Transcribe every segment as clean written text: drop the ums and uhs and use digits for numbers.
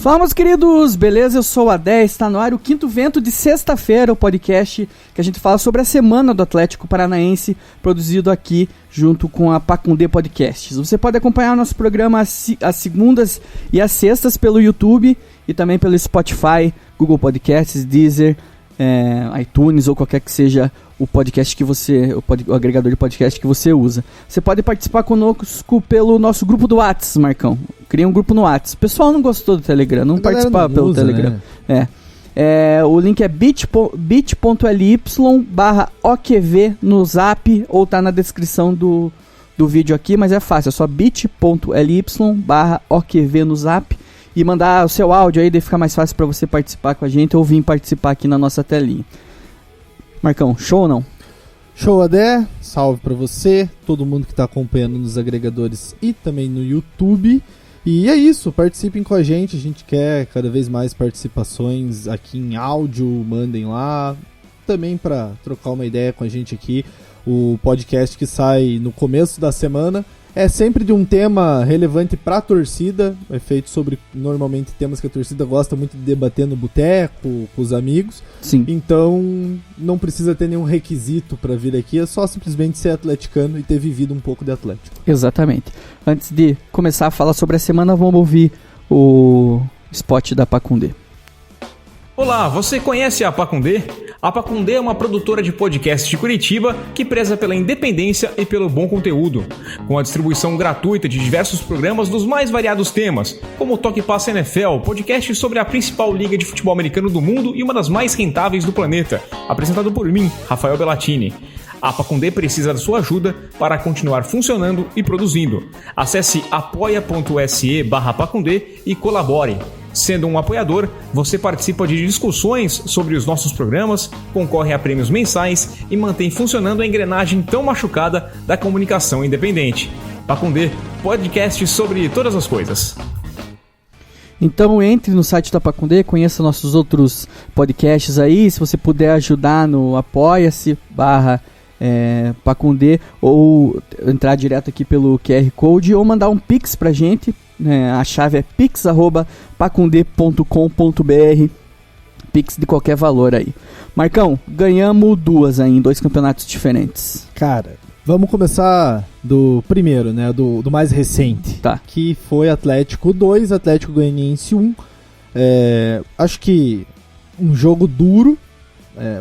Fala, meus queridos, beleza? Eu sou o Adé, está no ar o Quinto Vento de sexta-feira, o podcast que a gente fala sobre a semana do Atlético Paranaense, produzido aqui junto com a Pacundê Podcasts. Você pode acompanhar o nosso programa às segundas e às sextas pelo YouTube e também pelo Spotify, Google Podcasts, Deezer, iTunes ou qualquer que seja o podcast que você, o agregador de podcast que você usa. Você pode participar conosco pelo nosso grupo do Whats, Marcão. Cria um grupo no Whats. O pessoal não gostou do Telegram, não participava pelo usa, Telegram. Né? O link é bit.ly/OQV no Zap, ou tá na descrição do vídeo aqui, mas é fácil, é só bit.ly/OQV no Zap e mandar o seu áudio aí, daí fica mais fácil para você participar com a gente ou vir participar aqui na nossa telinha. Marcão, show ou não? Show, Adé, salve pra você, todo mundo que tá acompanhando nos agregadores e também no YouTube. E é isso, participem com a gente quer cada vez mais participações aqui em áudio, mandem lá. Também pra trocar uma ideia com a gente aqui, o podcast que sai no começo da semana é sempre de um tema relevante pra torcida, é feito sobre, normalmente, temas que a torcida gosta muito de debater no boteco, com os amigos. Sim. Então, não precisa ter nenhum requisito pra vir aqui, é só simplesmente ser atleticano e ter vivido um pouco de Atlético. Exatamente. Antes de começar a falar sobre a semana, vamos ouvir o spot da Pacundê. Olá, você conhece a Pacundê? A Pacundê é uma produtora de podcast de Curitiba que preza pela independência e pelo bom conteúdo, com a distribuição gratuita de diversos programas dos mais variados temas, como o Toque Passa NFL, podcast sobre a principal liga de futebol americano do mundo e uma das mais rentáveis do planeta, apresentado por mim, Rafael Bellatini. A Pacundê precisa da sua ajuda para continuar funcionando e produzindo. Acesse apoia.se/Pacundê e colabore. Sendo um apoiador, você participa de discussões sobre os nossos programas, concorre a prêmios mensais e mantém funcionando a engrenagem tão machucada da comunicação independente. Pacundê, podcast sobre todas as coisas. Então entre no site da Pacundê, conheça nossos outros podcasts aí, se você puder ajudar no apoia-se/Pacundê ou entrar direto aqui pelo QR Code ou mandar um Pix pra gente. A chave é pix@pacundê.com.br, Pix de qualquer valor aí. Marcão, ganhamos duas aí em 2 campeonatos diferentes. Cara, vamos começar do primeiro, né, do mais recente, tá. Que foi Atlético 2, Atlético Goianiense 1. Acho que um jogo duro,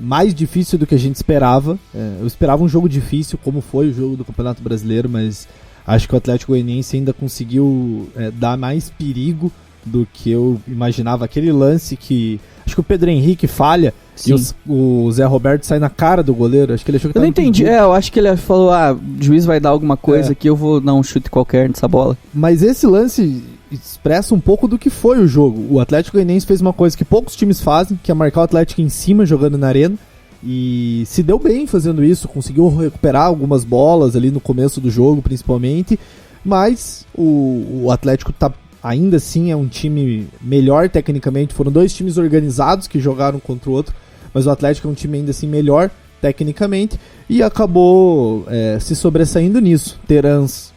mais difícil do que a gente esperava. Eu esperava um jogo difícil, como foi o jogo do Campeonato Brasileiro, mas acho que o Atlético Goianiense ainda conseguiu dar mais perigo do que eu imaginava. Aquele lance que acho que o Pedro Henrique falha. Sim. E o Zé Roberto sai na cara do goleiro. Acho que ele achou que eu não entendi. Eu acho que ele falou: o juiz vai dar alguma coisa aqui, eu vou dar um chute qualquer nessa bola. Mas esse lance expressa um pouco do que foi o jogo. O Atlético Goianiense fez uma coisa que poucos times fazem, que é marcar o Atlético em cima jogando na arena. E se deu bem fazendo isso, conseguiu recuperar algumas bolas ali no começo do jogo, principalmente. Mas o Atlético ainda assim é um time melhor tecnicamente. Foram 2 times organizados que jogaram contra o outro, mas o Atlético é um time ainda assim melhor tecnicamente e acabou se sobressaindo nisso. Terans,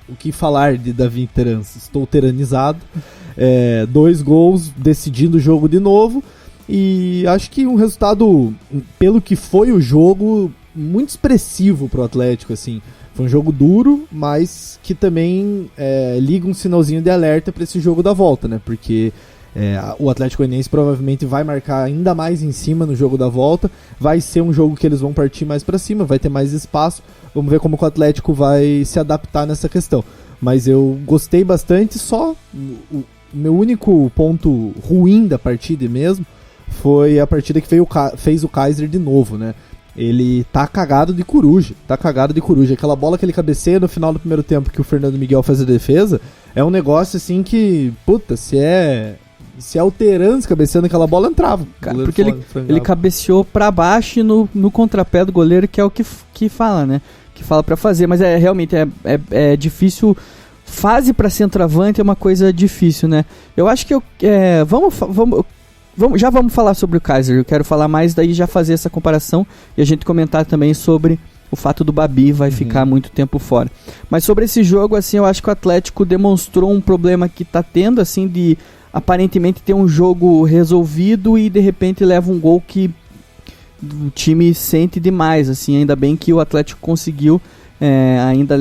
o que falar de Davi Terans? Estou teranizado. 2 gols decidindo o jogo de novo. E acho que um resultado, pelo que foi o jogo, muito expressivo pro Atlético, assim. Foi um jogo duro, mas que também liga um sinalzinho de alerta para esse jogo da volta, né? Porque o Atlético Goianiense provavelmente vai marcar ainda mais em cima no jogo da volta. Vai ser um jogo que eles vão partir mais para cima, vai ter mais espaço. Vamos ver como que o Atlético vai se adaptar nessa questão. Mas eu gostei bastante, só o meu único ponto ruim da partida mesmo foi a partida que fez o Kaiser de novo, né? Ele tá cagado de coruja. Aquela bola que ele cabeceia no final do primeiro tempo que o Fernando Miguel faz a defesa, é um negócio assim que, puta, se é o Terans cabeceando aquela bola, entrava. Cara, porque ele cabeceou pra baixo e no contrapé do goleiro, que é o que fala, né? Que fala pra fazer, mas realmente é difícil. Fase pra centroavante é uma coisa difícil, né? Eu acho que já vamos falar sobre o Kaiser. Eu quero falar mais, daí já fazer essa comparação e a gente comentar também sobre o fato do Babi vai ficar muito tempo fora. Mas sobre esse jogo, assim, eu acho que o Atlético demonstrou um problema que tá tendo, assim, de aparentemente ter um jogo resolvido e de repente leva um gol que o time sente demais, assim. Ainda bem que o Atlético conseguiu ainda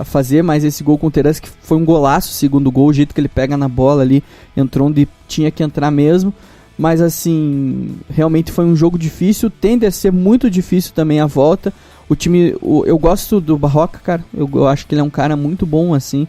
fazer mais esse gol com o Terence, que foi um golaço, o segundo gol, o jeito que ele pega na bola ali, entrou onde tinha que entrar mesmo. Mas assim, realmente foi um jogo difícil, tende a ser muito difícil também a volta. O time, eu gosto do Barroca, cara, eu acho que ele é um cara muito bom, assim.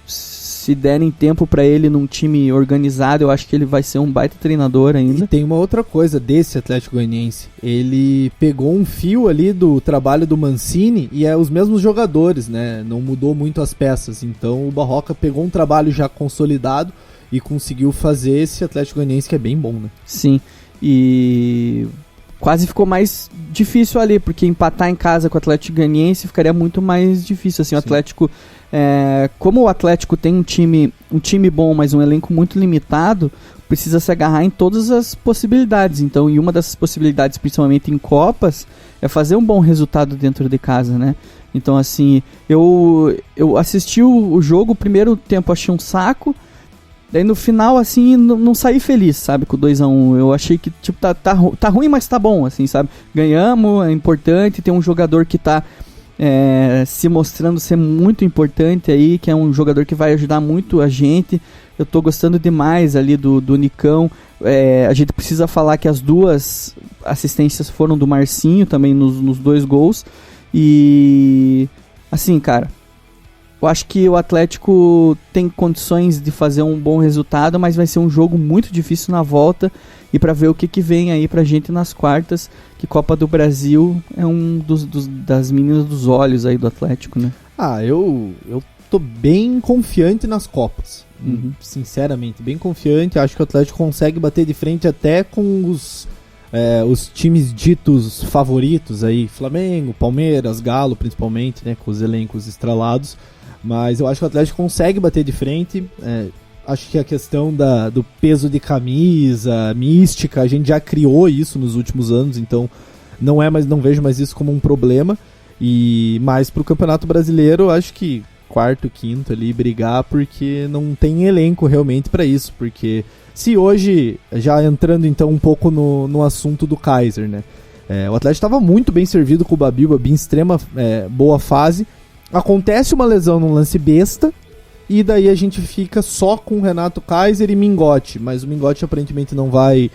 Se derem tempo pra ele num time organizado, eu acho que ele vai ser um baita treinador ainda. E tem uma outra coisa desse Atlético Goianiense, ele pegou um fio ali do trabalho do Mancini e é os mesmos jogadores, né? Não mudou muito as peças, então o Barroca pegou um trabalho já consolidado e conseguiu fazer esse Atlético Goianiense que é bem bom, né? Sim, e quase ficou mais difícil ali, porque empatar em casa com o Atlético Goianiense ficaria muito mais difícil, assim. O Atlético, como o Atlético tem um time bom, mas um elenco muito limitado, precisa se agarrar em todas as possibilidades. Então, e uma dessas possibilidades, principalmente em Copas, é fazer um bom resultado dentro de casa, né? Então, assim, eu assisti o jogo, o primeiro tempo achei um saco. Daí no final, assim, não saí feliz, sabe, com o 2-1. Eu achei que, tipo, tá ruim, mas tá bom, assim, sabe. Ganhamos, é importante, tem um jogador que tá se mostrando ser muito importante aí, que é um jogador que vai ajudar muito a gente. Eu tô gostando demais ali do Nicão. A gente precisa falar que as 2 assistências foram do Marcinho também nos 2 gols. E, assim, cara, eu acho que o Atlético tem condições de fazer um bom resultado, mas vai ser um jogo muito difícil na volta. E para ver o que vem aí pra gente nas quartas, que Copa do Brasil é um das meninas dos olhos aí do Atlético, né? Eu tô bem confiante nas Copas. Sinceramente, bem confiante. Acho que o Atlético consegue bater de frente até com os times ditos favoritos aí. Flamengo, Palmeiras, Galo principalmente, né? Com os elencos estralados. Mas eu acho que o Atlético consegue bater de frente. Acho que a questão do peso de camisa, mística, a gente já criou isso nos últimos anos, então não vejo mais isso como um problema. E mais pro Campeonato Brasileiro, acho que quarto, quinto ali, brigar, porque não tem elenco realmente para isso. Porque se hoje, já entrando então um pouco no assunto do Kaiser, né? O Atlético estava muito bem servido com o Babi em extrema boa fase. Acontece uma lesão num lance besta, e daí a gente fica só com o Renato Kaiser e Mingotti, mas o Mingotti aparentemente não vai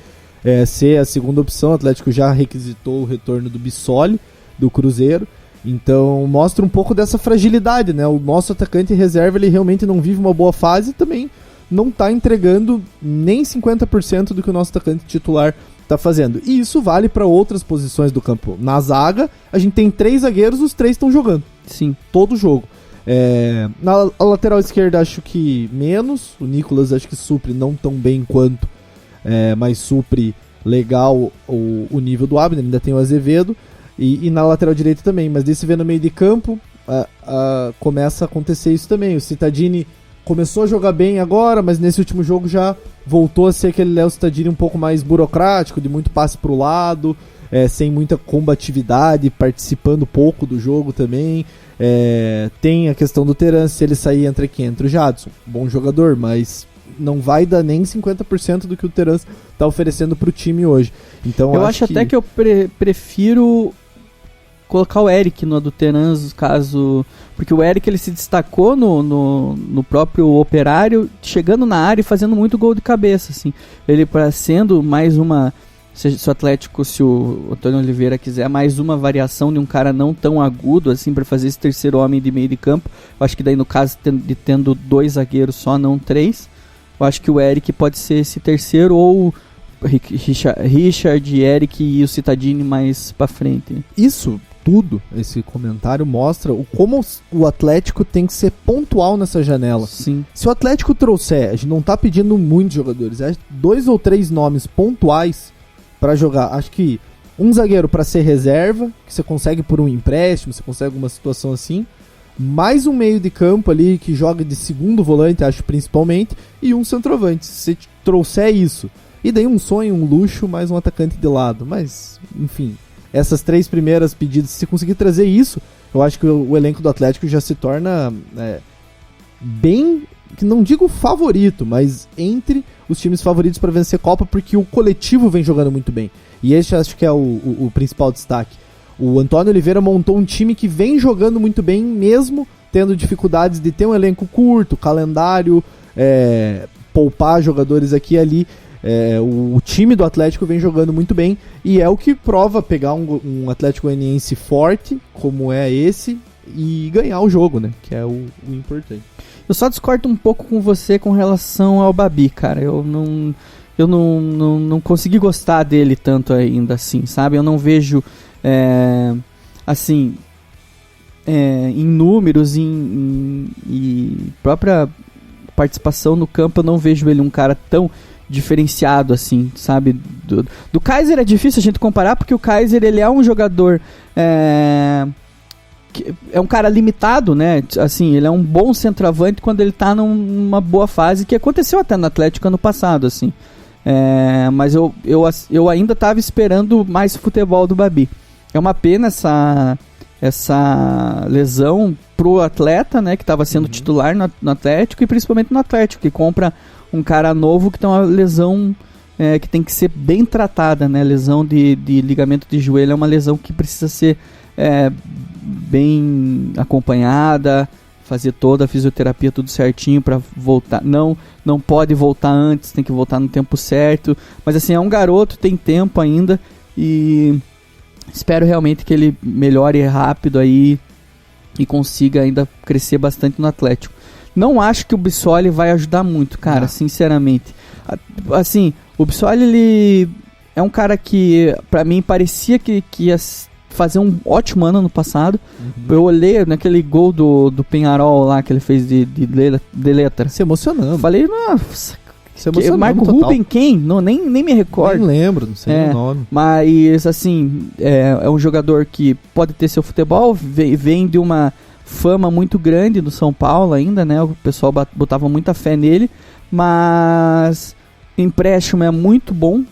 ser a segunda opção. O Atlético já requisitou o retorno do Bissoli, do Cruzeiro, então mostra um pouco dessa fragilidade, né? O nosso atacante reserva, ele realmente não vive uma boa fase e também não está entregando nem 50% do que o nosso atacante titular está fazendo. E isso vale para outras posições do campo. Na zaga, a gente tem 3 zagueiros, os 3 estão jogando. Sim. Todo jogo. Na lateral esquerda acho que menos. O Nicolas acho que supre não tão bem quanto, mas supre legal o nível do Abner. Ainda tem o Azevedo. E na lateral direita também. Mas daí se vê no meio de campo, começa a acontecer isso também. O Cittadini começou a jogar bem agora, mas nesse último jogo já voltou a ser aquele Léo Cittadini um pouco mais burocrático, de muito passe pro lado, sem muita combatividade, participando pouco do jogo também. Tem a questão do Terence, se ele sair, entra o Jadson, bom jogador, mas não vai dar nem 50% do que o Terence tá oferecendo pro time hoje. Então eu acho até que eu prefiro colocar o Eric no do Terence, caso... Porque o Eric, ele se destacou no próprio Operário, chegando na área e fazendo muito gol de cabeça, assim. Ele, sendo mais uma... Se o Atlético, se o Antônio Oliveira quiser, mais uma variação de um cara não tão agudo, assim, para fazer esse terceiro homem de meio de campo. Eu acho que daí, no caso, tendo 2 zagueiros só, não 3, eu acho que o Eric pode ser esse terceiro, ou Richard, Eric e o Cittadini mais pra frente. Isso tudo, esse comentário mostra como o Atlético tem que ser pontual nessa janela. Sim. Se o Atlético trouxer, a gente não tá pedindo muitos jogadores, 2 ou 3 nomes pontuais pra jogar. Acho que um zagueiro pra ser reserva, que você consegue por um empréstimo, você consegue alguma situação assim, mais um meio de campo ali que joga de segundo volante, acho principalmente, e um centroavante. Se você trouxer isso, e daí um sonho, um luxo, mais um atacante de lado, mas enfim, essas 3 primeiras pedidas, se conseguir trazer isso, eu acho que o elenco do Atlético já se torna bem que não digo favorito, mas entre os times favoritos para vencer a Copa, porque o coletivo vem jogando muito bem. E esse acho que é o principal destaque. O Antônio Oliveira montou um time que vem jogando muito bem, mesmo tendo dificuldades de ter um elenco curto, calendário, poupar jogadores aqui e ali. O time do Atlético vem jogando muito bem e é o que prova pegar um Atlético Goianiense forte, como é esse, e ganhar o jogo, né? Que é o importante. Eu só discordo um pouco com você com relação ao Babi, cara. Eu não consegui gostar dele tanto ainda assim, sabe? Eu não vejo, assim, em números e própria participação no campo, eu não vejo ele um cara tão diferenciado assim, sabe? Do Kaiser é difícil a gente comparar, porque o Kaiser, ele é um jogador... é um cara limitado, né? Assim, ele é um bom centroavante quando ele tá numa boa fase, que aconteceu até no Atlético ano passado, assim. Mas eu ainda tava esperando mais futebol do Babi. É uma pena essa lesão pro atleta, né? Que tava sendo titular no Atlético, e principalmente no Atlético, que compra um cara novo que tem uma lesão que tem que ser bem tratada, né? Lesão de ligamento de joelho é uma lesão que precisa ser bem acompanhada, fazer toda a fisioterapia tudo certinho para voltar. Não pode voltar antes, tem que voltar no tempo certo. Mas assim, é um garoto, tem tempo ainda, e espero realmente que ele melhore rápido aí e consiga ainda crescer bastante no Atlético. Não acho que o Bissoli vai ajudar muito, cara, sinceramente. Assim, o Bissoli, ele é um cara que, pra mim, parecia que ia fazer um ótimo ano no passado. Eu olhei naquele gol do Penharol lá, que ele fez de letra. Se emocionando. Falei, nossa, se emocionando. Marco Ruben quem? Não, nem me recordo. Nem lembro, não sei o nome. Mas, assim, é um jogador que pode ter seu futebol, vem de uma fama muito grande do São Paulo ainda, né? O pessoal botava muita fé nele, mas empréstimo é muito bom,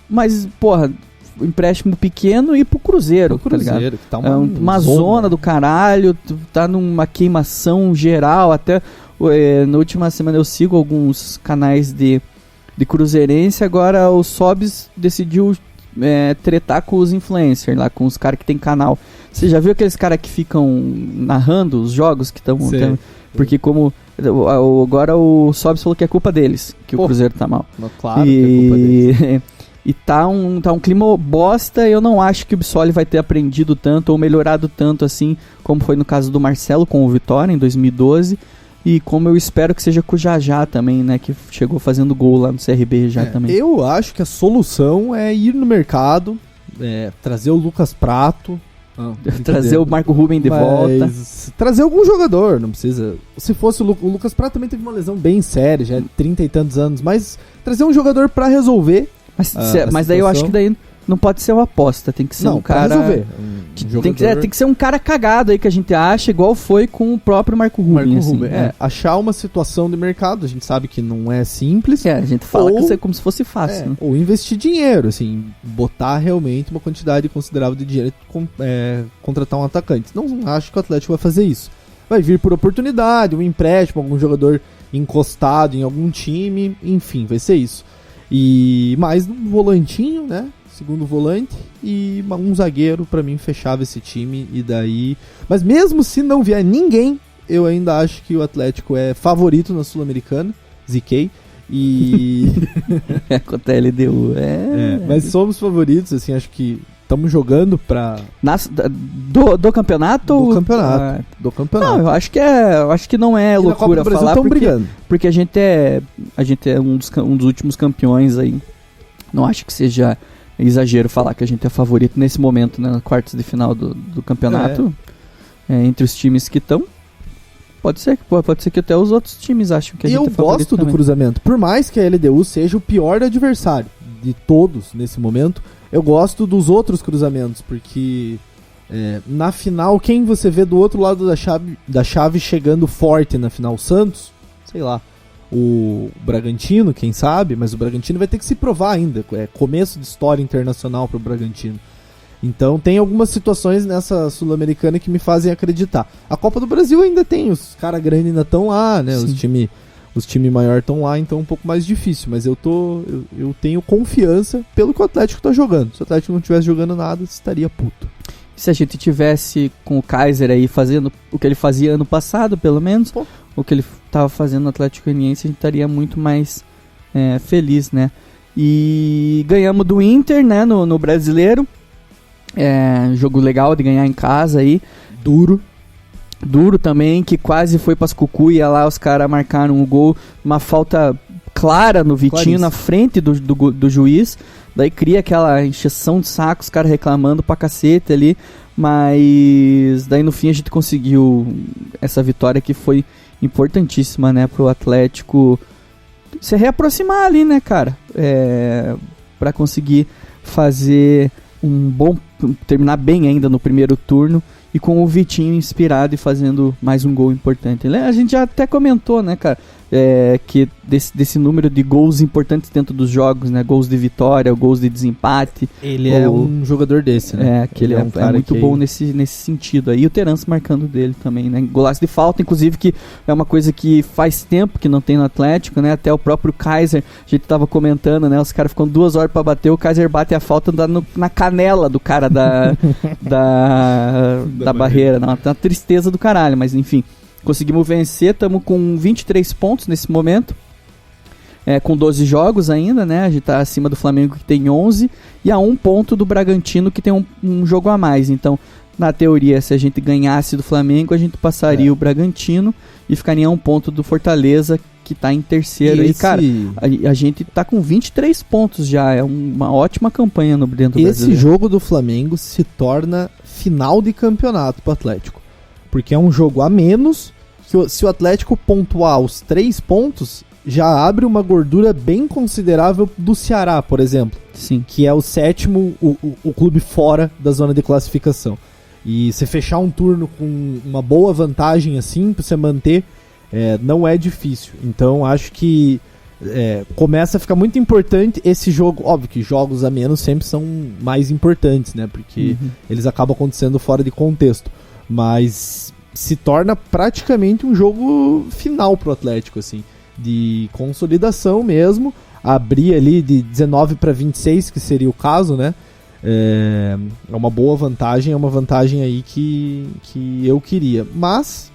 mas, porra, empréstimo pequeno e pro Cruzeiro, tá ligado? Que tá uma zona do caralho, tá numa queimação geral. Até na última semana eu sigo alguns canais de cruzeirense. Agora o Sobs decidiu tretar com os influencers lá, com os caras que tem canal. Você já viu aqueles caras que ficam narrando os jogos que estão... Porque como... Agora o Sobs falou que é culpa deles, que o Cruzeiro tá mal. Claro que é culpa deles. E tá um clima bosta. Eu não acho que o Bissoli vai ter aprendido tanto ou melhorado tanto assim, como foi no caso do Marcelo com o Vitória em 2012. E como eu espero que seja com o Jajá também, né? Que chegou fazendo gol lá no CRB já também. Eu acho que a solução é ir no mercado, trazer o Lucas Prato, trazer o Marco Ruben de volta. Trazer algum jogador, não precisa. Se fosse o Lucas Prato também teve uma lesão bem séria, já é 30 e tantos anos, mas trazer um jogador pra resolver. Mas daí eu acho que daí não pode ser uma aposta, tem que ser um cara... Pra resolver. Tem que ser um cara cagado aí que a gente acha, igual foi com o próprio Marco Ruben. Achar uma situação de mercado, a gente sabe que não é simples. A gente fala que é como se fosse fácil. Né? Ou investir dinheiro, assim, botar realmente uma quantidade considerável de dinheiro e contratar um atacante. Não acho que o Atlético vai fazer isso. Vai vir por oportunidade, um empréstimo, algum jogador encostado em algum time, enfim, vai ser isso. E mais um volantinho, né? Segundo volante e um zagueiro pra mim fechava esse time. E daí... Mas mesmo se não vier ninguém, eu ainda acho que o Atlético é favorito na Sul-Americana. Ziquei. E... Contra a LDU. Mas somos favoritos, assim, acho que estamos jogando pra... Do campeonato? Do campeonato. Não, eu acho que não é loucura falar, porque a gente é um dos últimos campeões aí. Não acho que seja exagero falar que a gente é favorito nesse momento, né, na quartas de final do campeonato. Entre os times que estão. Pode ser que até os outros times acham que a gente é favorito. Eu gosto do cruzamento. Por mais que a LDU seja o pior adversário de todos nesse momento, eu gosto dos outros cruzamentos, porque na final, quem você vê do outro lado da chave chegando forte na final? O Santos, sei lá, o Bragantino, quem sabe, mas o Bragantino vai ter que se provar ainda, é começo de história internacional para o Bragantino. Então tem algumas situações nessa Sul-Americana que me fazem acreditar. A Copa do Brasil ainda tem, os caras grandes ainda estão lá, né? os times maiores estão lá, então é um pouco mais difícil. Mas eu tenho confiança pelo que o Atlético tá jogando. Se o Atlético não estivesse jogando nada, estaria puto. Se a gente tivesse com o Kaiser aí fazendo o que ele fazia ano passado, pelo menos, o que ele estava fazendo no Atlético Goianiense, a gente estaria muito mais feliz, né? E ganhamos do Inter, né, no Brasileiro. Jogo legal de ganhar em casa aí. Duro também, que quase foi pras cucuia lá, os caras marcaram o gol, uma falta clara no Vitinho, na frente do juiz, daí cria aquela encheção de saco, os caras reclamando pra cacete ali, mas daí no fim a gente conseguiu essa vitória que foi importantíssima, né, pro Atlético se reaproximar ali, né, cara, pra conseguir fazer terminar bem ainda no primeiro turno, e com o Vitinho inspirado e fazendo mais um gol importante. A gente já até comentou, né, cara, que desse número de gols importantes dentro dos jogos, né, gols de vitória, gols de desempate. Ele é um jogador desse, né? Que ele é muito bom nesse sentido aí. E o Terence marcando dele também, né? Golaço de falta, inclusive, que é uma coisa que faz tempo que não tem no Atlético, né? Até o próprio Kaiser, a gente tava comentando, né? Os caras ficam 2 horas pra bater, o Kaiser bate a falta na canela do cara da barreira. Não, tá uma tristeza do caralho, mas enfim. Conseguimos vencer, estamos com 23 pontos nesse momento, com 12 jogos ainda, né? A gente tá acima do Flamengo, que tem 11, e a 1 ponto do Bragantino, que tem um jogo a mais. Então, na teoria, se a gente ganhasse do Flamengo, a gente passaria o Bragantino e ficaria a 1 ponto do Fortaleza, que tá em terceiro. E cara, a gente tá com 23 pontos já, é uma ótima campanha dentro do Brasileiro. Esse jogo do Flamengo se torna final de campeonato pro Atlético, porque é um jogo a menos. Se o Atlético pontuar os 3 pontos, já abre uma gordura bem considerável do Ceará, por exemplo. Sim. Que é o 7º, o clube fora da zona de classificação. E você fechar um turno com uma boa vantagem assim, pra você manter, não é difícil. Então acho que começa a ficar muito importante esse jogo. Óbvio que jogos a menos sempre são mais importantes, né? Porque eles acabam acontecendo fora de contexto. Mas se torna praticamente um jogo final pro Atlético, assim, de consolidação mesmo, abrir ali de 19 para 26, que seria o caso, né? É uma boa vantagem, é uma vantagem aí que eu queria. Mas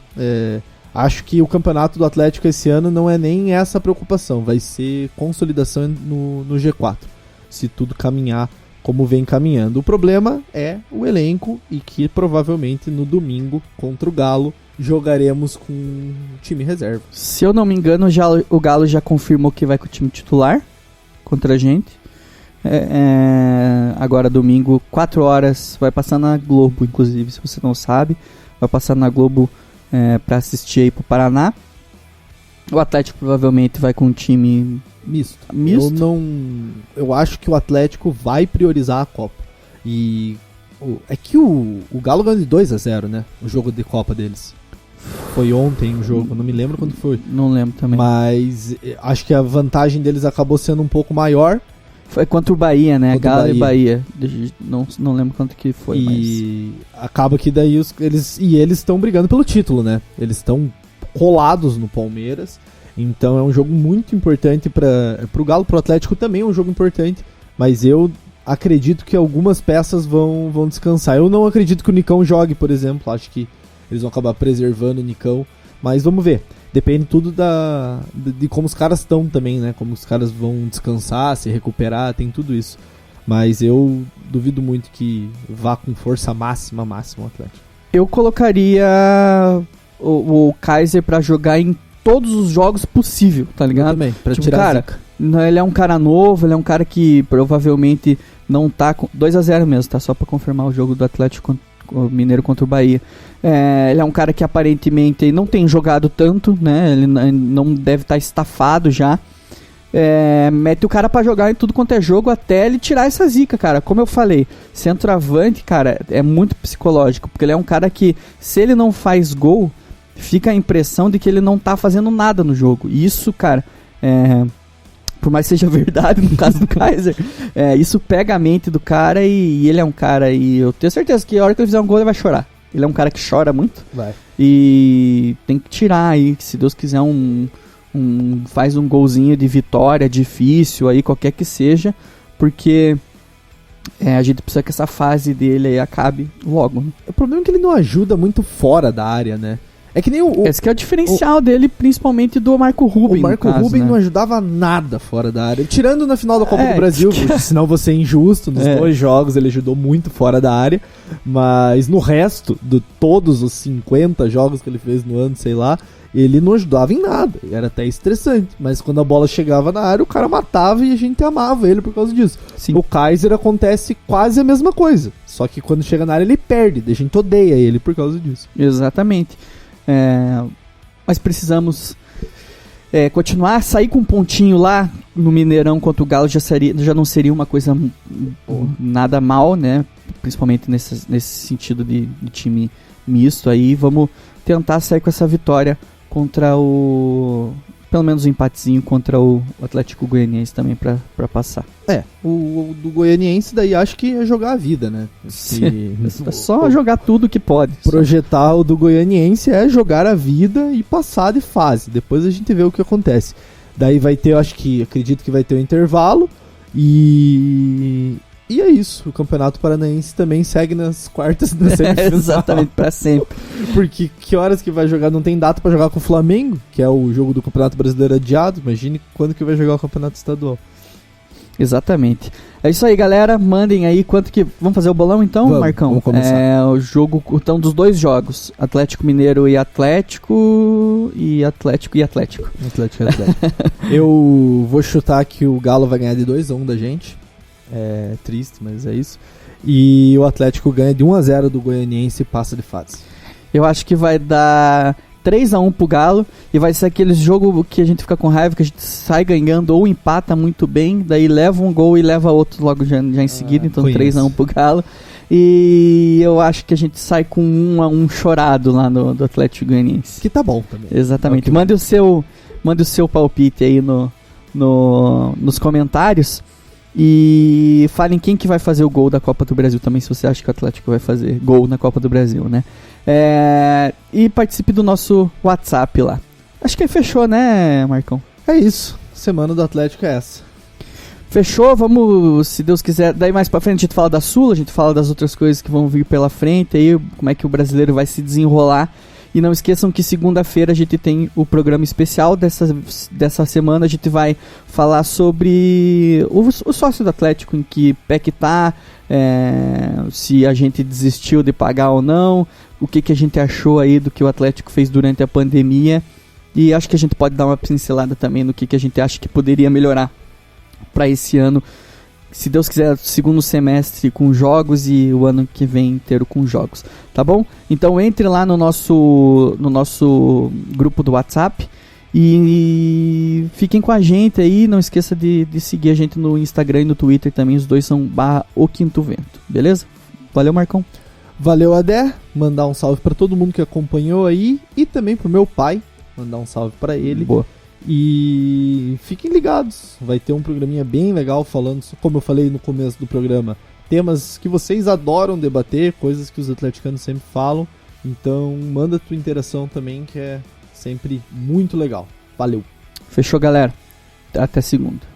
acho que o campeonato do Atlético esse ano não é nem essa preocupação, vai ser consolidação no G4, se tudo caminhar como vem caminhando. O problema é o elenco, e que provavelmente no domingo contra o Galo jogaremos com time reserva. Se eu não me engano, o Galo já confirmou que vai com o time titular contra a gente. Agora domingo, 4 horas, vai passar na Globo, inclusive, se você não sabe, vai passar na Globo para assistir aí pro Paraná. O Atlético provavelmente vai com um time misto. Eu acho que o Atlético vai priorizar a Copa. E é que o Galo ganhou de 2-0, né? O jogo de Copa deles. Foi ontem o jogo, não me lembro quando foi. Não lembro também. Mas acho que a vantagem deles acabou sendo um pouco maior. Foi contra o Bahia, né? Galo e Bahia. Não lembro quanto que foi, e acaba que daí eles estão brigando pelo título, né? Eles estão colados no Palmeiras. Então é um jogo muito importante pro Galo. Pro Atlético também é um jogo importante. Mas eu acredito que algumas peças vão descansar. Eu não acredito que o Nicão jogue, por exemplo. Acho que eles vão acabar preservando o Nicão. Mas vamos ver. Depende tudo de como os caras estão também, né? Como os caras vão descansar, se recuperar, tem tudo isso. Mas eu duvido muito que vá com força máxima o Atlético. Eu colocaria o Kaiser pra jogar em todos os jogos possível, tá ligado? Eu também, pra tirar a zica. Ele é um cara novo, ele é um cara que provavelmente não tá com 2-0 mesmo, tá? Só pra confirmar o jogo do Atlético o Mineiro contra o Bahia. Ele é um cara que aparentemente não tem jogado tanto, né? Ele não deve estar estafado já. Mete o cara pra jogar em tudo quanto é jogo até ele tirar essa zica, cara. Como eu falei, centroavante, cara, é muito psicológico, porque ele é um cara que, se ele não faz gol, fica a impressão de que ele não tá fazendo nada no jogo. E isso, cara, por mais que seja verdade no caso do Kaiser, isso pega a mente do cara, e ele é um cara, e eu tenho certeza que a hora que ele fizer um gol ele vai chorar. Ele é um cara que chora muito. Vai. E tem que tirar aí, se Deus quiser, um faz um golzinho de vitória, difícil, aí qualquer que seja, porque a gente precisa que essa fase dele aí acabe logo. Né? O problema é que ele não ajuda muito fora da área, né? É que nem esse que é o diferencial dele, principalmente do Marco Ruben. O Marco Ruben, né? Não ajudava nada fora da área. Tirando na final da Copa do Brasil, porque senão você é injusto. Nos 2 jogos ele ajudou muito fora da área. Mas no resto, de todos os 50 jogos que ele fez no ano, sei lá, ele não ajudava em nada. Era até estressante. Mas quando a bola chegava na área, o cara matava e a gente amava ele por causa disso. Sim. No Kaiser acontece quase a mesma coisa. Só que quando chega na área ele perde. A gente odeia ele por causa disso. Exatamente. Mas precisamos continuar, sair com um pontinho lá no Mineirão contra o Galo já não seria uma coisa nada mal, né? Principalmente nesse sentido de time misto aí. Vamos tentar sair com essa vitória contra pelo menos um empatezinho contra o Atlético Goianiense também pra passar. O do Goianiense daí acho que é jogar a vida, né? É só jogar tudo que pode. Projetar o do Goianiense é jogar a vida e passar de fase. Depois a gente vê o que acontece. Daí vai ter, acredito que vai ter um intervalo e é isso. O Campeonato Paranaense também segue nas quartas da semifinal. Exatamente, pra sempre. Porque que horas que vai jogar? Não tem data pra jogar com o Flamengo, que é o jogo do Campeonato Brasileiro adiado. Imagine quando que vai jogar o Campeonato Estadual. Exatamente. É isso aí, galera. Mandem aí quanto que... Vamos fazer o bolão então, Marcão? Vamos começar. O jogo, então, dos 2 jogos. Atlético Mineiro e Atlético. E Atlético. Eu vou chutar que o Galo vai ganhar de 2-1 da gente. É triste, mas é isso. E o Atlético ganha de 1-0 do Goianiense e passa de fase. Eu acho que vai dar 3-1 pro Galo. E vai ser aquele jogo que a gente fica com raiva, que a gente sai ganhando ou empata muito bem, daí leva um gol e leva outro logo já em seguida. Então 3-1 pro Galo. E eu acho que a gente sai com 1-1 chorado lá do Atlético Goianiense. Que tá bom também. Exatamente. Okay. Mande o seu palpite aí nos comentários. E falem quem que vai fazer o gol da Copa do Brasil também, se você acha que o Atlético vai fazer gol na Copa do Brasil, né? E participe do nosso WhatsApp lá. Acho que fechou, né, Marcão? É isso. Semana do Atlético é essa. Fechou, vamos, se Deus quiser, daí mais pra frente a gente fala da Sula, a gente fala das outras coisas que vão vir pela frente, aí como é que o brasileiro vai se desenrolar. E não esqueçam que segunda-feira a gente tem o programa especial dessa semana. A gente vai falar sobre o sócio do Atlético, em que pé que tá, se a gente desistiu de pagar ou não, o que a gente achou aí do que o Atlético fez durante a pandemia. E acho que a gente pode dar uma pincelada também no que a gente acha que poderia melhorar para esse ano. Se Deus quiser, segundo semestre com jogos e o ano que vem inteiro com jogos, tá bom? Então entre lá no nosso grupo do WhatsApp e fiquem com a gente aí. Não esqueça de seguir a gente no Instagram e no Twitter também, os dois são @oquintovento, beleza? Valeu, Marcão. Valeu, Adé. Mandar um salve para todo mundo que acompanhou aí e também pro meu pai, mandar um salve para ele. Boa. E fiquem ligados, vai ter um programinha bem legal falando, como eu falei no começo do programa, temas que vocês adoram debater, coisas que os atleticanos sempre falam. Então manda tua interação também, que é sempre muito legal. Valeu. Fechou, galera. Até segunda.